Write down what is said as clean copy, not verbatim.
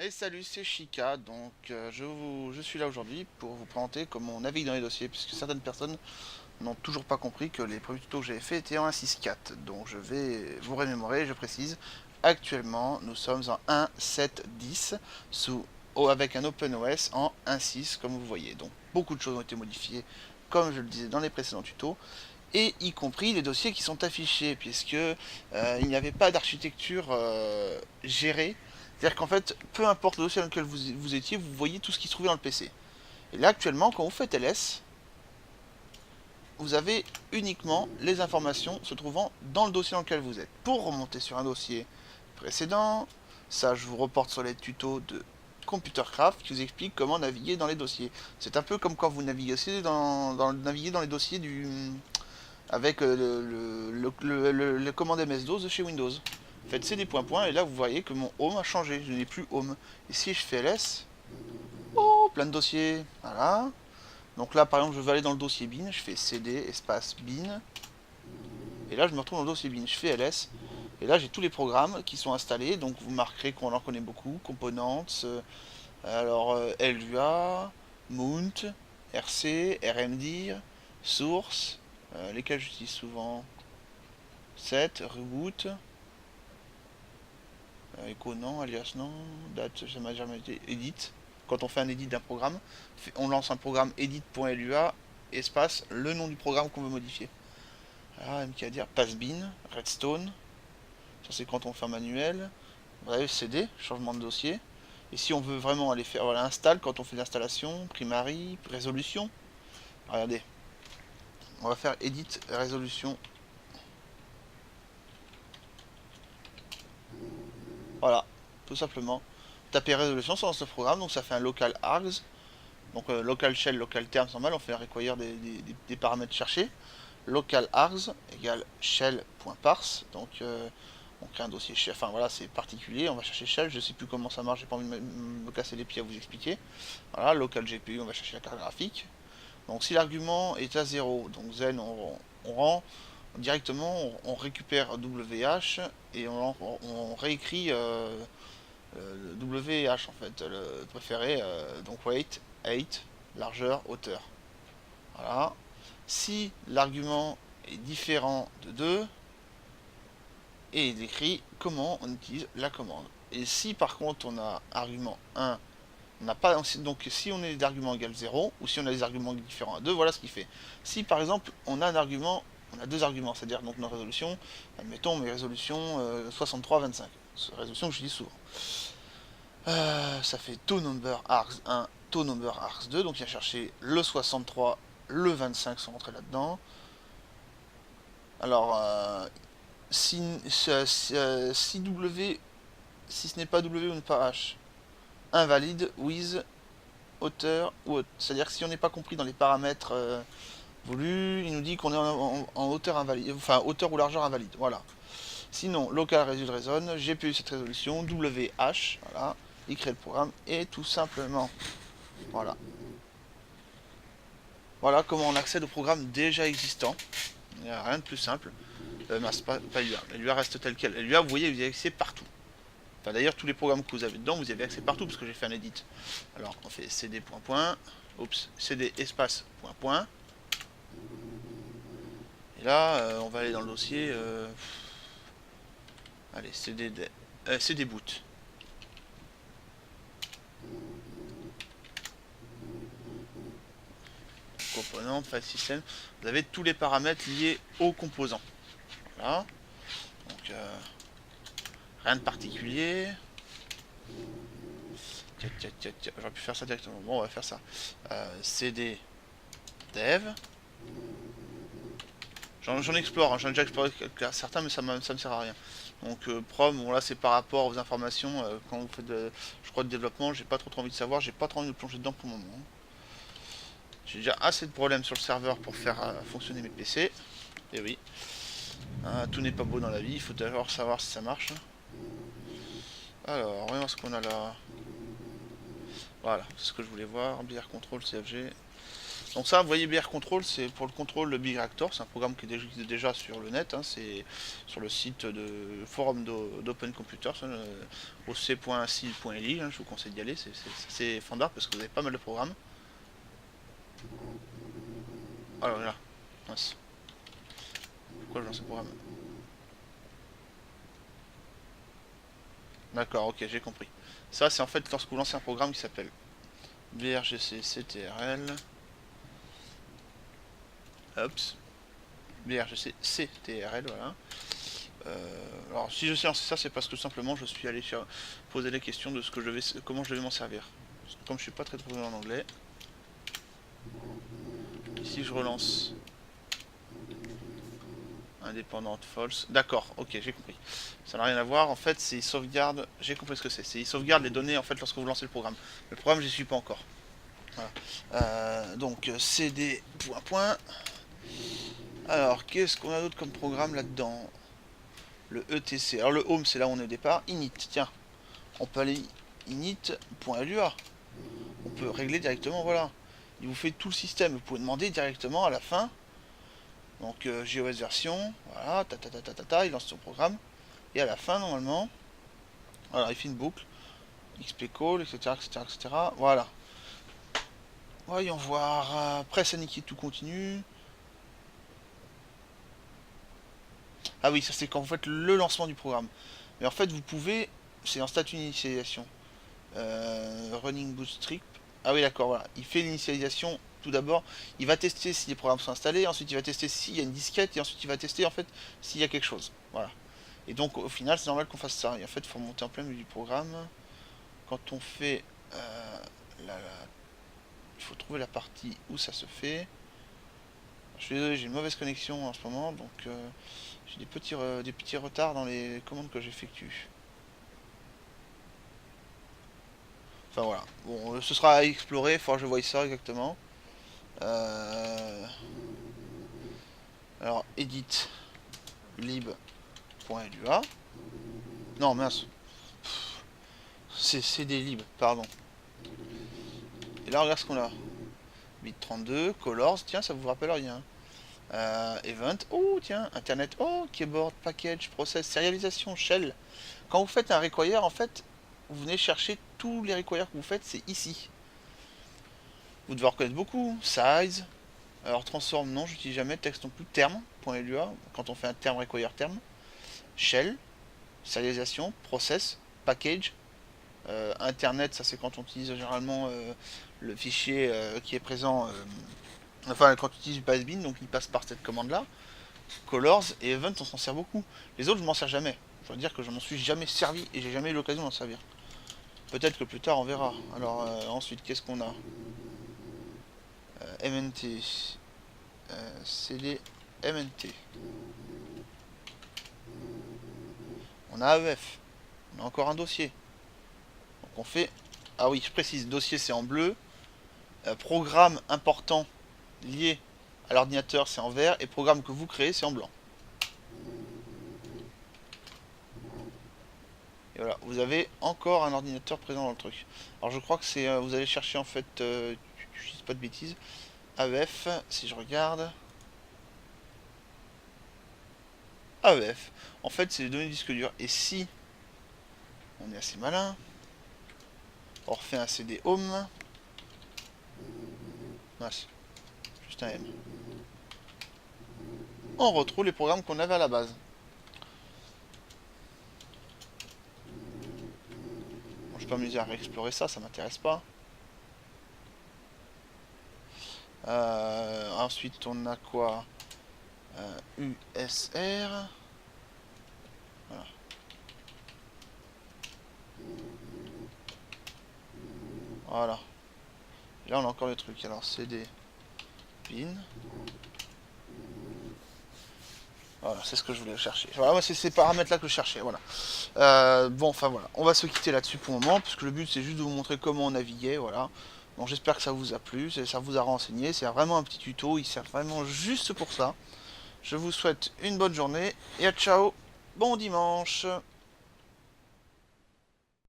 Et salut, c'est Chica. Donc, je suis là aujourd'hui pour vous présenter comment on navigue dans les dossiers, puisque certaines personnes n'ont toujours pas compris que les premiers tutos que j'avais fait étaient en 1.6.4. Donc, je vais vous remémorer, je précise. Actuellement, nous sommes en 1.7.10 avec un OpenOS en 1.6, comme vous voyez. Donc, beaucoup de choses ont été modifiées, comme je le disais dans les précédents tutos, et y compris les dossiers qui sont affichés, puisque il n'y avait pas d'architecture gérée. C'est-à-dire qu'en fait, peu importe le dossier dans lequel vous étiez, vous voyez tout ce qui se trouvait dans le PC. Et là, actuellement, quand vous faites ls, vous avez uniquement les informations se trouvant dans le dossier dans lequel vous êtes. Pour remonter sur un dossier précédent, ça, je vous reporte sur les tutos de Computercraft qui vous explique comment naviguer dans les dossiers. C'est un peu comme quand vous naviguez naviguez dans les dossiers avec le commande MS-DOS de chez Windows. Faites cd points et là vous voyez que mon home a changé, je n'ai plus home. Et si je fais ls, oh, plein de dossiers, voilà. Donc là par exemple je vais aller dans le dossier bin, je fais cd espace bin, et là je me retrouve dans le dossier bin, je fais ls, et là j'ai tous les programmes qui sont installés, donc vous marquerez qu'on en connaît beaucoup, components, LUA, Mount, RC, RMDIR, source, lesquels j'utilise souvent, set, reboot, echo non, alias non, date ça m'a jamais été, edit. Quand on fait un edit d'un programme, on lance un programme edit.lua, espace, le nom du programme qu'on veut modifier. Ah, MK à dire, passbin, redstone, ça c'est quand on fait un manuel, bref, cd, changement de dossier. Et si on veut vraiment aller faire, voilà, install, quand on fait l'installation, primary, résolution, regardez, on va faire edit, résolution, voilà, tout simplement. Taper résolution sur ce programme, donc ça fait un local args. Donc local shell, local term, c'est normal, on fait require des paramètres cherchés. Local args égale shell.parse. Donc on crée un dossier shell. Enfin voilà, c'est particulier, on va chercher shell, je sais plus comment ça marche, j'ai pas envie de me casser les pieds à vous expliquer. Voilà, local GPU, on va chercher la carte graphique. Donc si l'argument est à 0, donc zen on rend directement, on récupère WH et on réécrit WH en fait, le préféré, donc weight, height, largeur, hauteur. Voilà. Si l'argument est différent de 2, et il décrit comment on utilise la commande. Et si par contre on a argument 1, on n'a pas, donc si on a des arguments égale 0, ou si on a des arguments différents à 2, voilà ce qu'il fait. Si par exemple on a un argument, on a deux arguments, c'est-à-dire donc nos résolutions, admettons mes résolutions 63-25, résolution que je dis souvent. Ça fait toNumber args 1, toNumber args 2, donc il a cherché le 63, le 25 sont rentrés là-dedans. Alors, si W, si ce n'est pas W ou pas H, invalide, with, hauteur ou haute. C'est-à-dire que si on n'est pas compris dans les paramètres voulus, il nous dit qu'on est en hauteur invalide, enfin hauteur ou largeur invalide. Voilà. Sinon, local résulte raisonne, GPU cette résolution, WH, voilà, il crée le programme et tout simplement, voilà. Voilà comment on accède au programme déjà existant. Il n'y a rien de plus simple. Pas LUA. LUA reste tel quel. LUA, vous voyez, vous y avez accès partout. Enfin, d'ailleurs, tous les programmes que vous avez dedans, vous y avez accès partout parce que j'ai fait un edit. Alors, on fait cd point point, oups, cd espace point point. Et là, on va aller dans le dossier. Allez, cd boot. Composant, file system. Vous avez tous les paramètres liés aux composants. Voilà. Donc, rien de particulier. J'aurais pu faire ça directement. Bon, on va faire ça. cd dev. J'en explore, hein. J'en ai déjà exploré certains, mais ça me sert à rien. Donc prom, bon là c'est par rapport aux informations, quand vous faites je crois de développement, j'ai pas trop envie de savoir, j'ai pas trop envie de plonger dedans pour le moment. J'ai déjà assez de problèmes sur le serveur pour faire fonctionner mes PC. Et oui, hein, tout n'est pas beau dans la vie, il faut d'abord savoir si ça marche. Alors, voyons ce qu'on a là. Voilà, c'est ce que je voulais voir, BR Control, CFG. Donc ça, vous voyez, BR Control, c'est pour le contrôle de Big Reactor, c'est un programme qui est déjà sur le net, hein, c'est sur le site de forum d'Open Computers, hein, oc.ci.li, hein, je vous conseille d'y aller, c'est fandard parce que vous avez pas mal de programmes. Alors là, mince. Pourquoi je lance ce programme? D'accord, ok, j'ai compris. Ça, c'est en fait lorsque vous lancez un programme qui s'appelle brgc-ctrl. Oups. brgc-ctrl, voilà. Alors, si je sais lancer ça, c'est parce que simplement je suis allé poser les questions de ce que je vais, comment je vais m'en servir. Comme je suis pas très trouvé en anglais. Ici, je relance. Indépendante false. D'accord, ok, j'ai compris. Ça n'a rien à voir. En fait, c'est sauvegarde. J'ai compris ce que c'est. C'est il sauvegarde les données en fait lorsque vous lancez le programme. Le programme, j'y suis pas encore. Voilà. Donc cd point. Alors, qu'est-ce qu'on a d'autre comme programme là-dedans? Le etc. Alors le home, c'est là où on est au départ. Init, tiens. On peut aller init.lua. On peut régler directement, voilà. Il vous fait tout le système. Vous pouvez demander directement à la fin. Donc GOS version, voilà, il lance son programme. Et à la fin, normalement, voilà, il fait une boucle. XP call, etc., etc., etc. Voilà. Voyons voir. Presse à tout continue. Ah oui, ça c'est quand vous faites le lancement du programme. Mais en fait, vous pouvez. C'est en statut d'initialisation. Running Bootstrap. Ah oui, d'accord, voilà. Il fait l'initialisation tout d'abord. Il va tester si les programmes sont installés. Ensuite, il va tester s'il y a une disquette. Et ensuite, il va tester en fait s'il y a quelque chose. Voilà. Et donc, au final, c'est normal qu'on fasse ça. Et en fait, il faut monter en plein milieu du programme. Quand on fait. Il faut trouver la partie où ça se fait. Je suis désolé, j'ai une mauvaise connexion en ce moment. Donc, j'ai des petits retards dans les commandes que j'effectue. Enfin voilà. Bon, ce sera à explorer, il faudra que je voie ça exactement. Alors, edit lib.lua. Non, mince. C'est des lib, pardon. Et là, regarde ce qu'on a. Bit 32, colors, tiens, ça vous rappelle rien. Event, oh tiens, internet, oh, keyboard, package, process, sérialisation, shell. Quand vous faites un require, en fait, vous venez chercher tous les requires que vous faites, c'est ici. Vous devez en reconnaître beaucoup. Size. Alors transform, non, j'utilise jamais. Texte non plus. Terme.lua, quand on fait un terme require terme. Shell. Serialisation. Process. Package. Internet, ça c'est quand on utilise généralement le fichier qui est présent. Enfin, quand on utilise du passbin, donc il passe par cette commande là. Colors et Event, on s'en sert beaucoup. Les autres, je m'en sers jamais. Je dois dire que je m'en suis jamais servi et j'ai jamais eu l'occasion d'en servir. Peut-être que plus tard on verra. Alors ensuite, qu'est-ce qu'on a? MNT. CD MNT. On a AEF. On a encore un dossier. Donc on fait. Ah oui, je précise, dossier c'est en bleu. Programme important lié à l'ordinateur c'est en vert. Et programme que vous créez c'est en blanc. Et voilà, vous avez encore un ordinateur présent dans le truc. Alors je crois que c'est. Vous allez chercher en fait. Je dis pas de bêtises. AEF, si je regarde. AEF. En fait, c'est les données du disque dur. Et si on est assez malin, on refait un CD home. Mince. Juste un M. On retrouve les programmes qu'on avait à la base. Bon, je peux m'amuser à réexplorer ça, ça m'intéresse pas. Ensuite, on a quoi? USR. Voilà. Voilà. Là, on a encore les trucs. Alors, CD, pin. Voilà, c'est ce que je voulais chercher. Voilà, c'est ces paramètres-là que je cherchais. Voilà. Bon, enfin voilà. On va se quitter là-dessus pour le moment, parce que le but, c'est juste de vous montrer comment on naviguait. Voilà. Bon, j'espère que ça vous a plu, ça vous a renseigné. C'est vraiment un petit tuto. Il sert vraiment juste pour ça. Je vous souhaite une bonne journée et à ciao. Bon dimanche.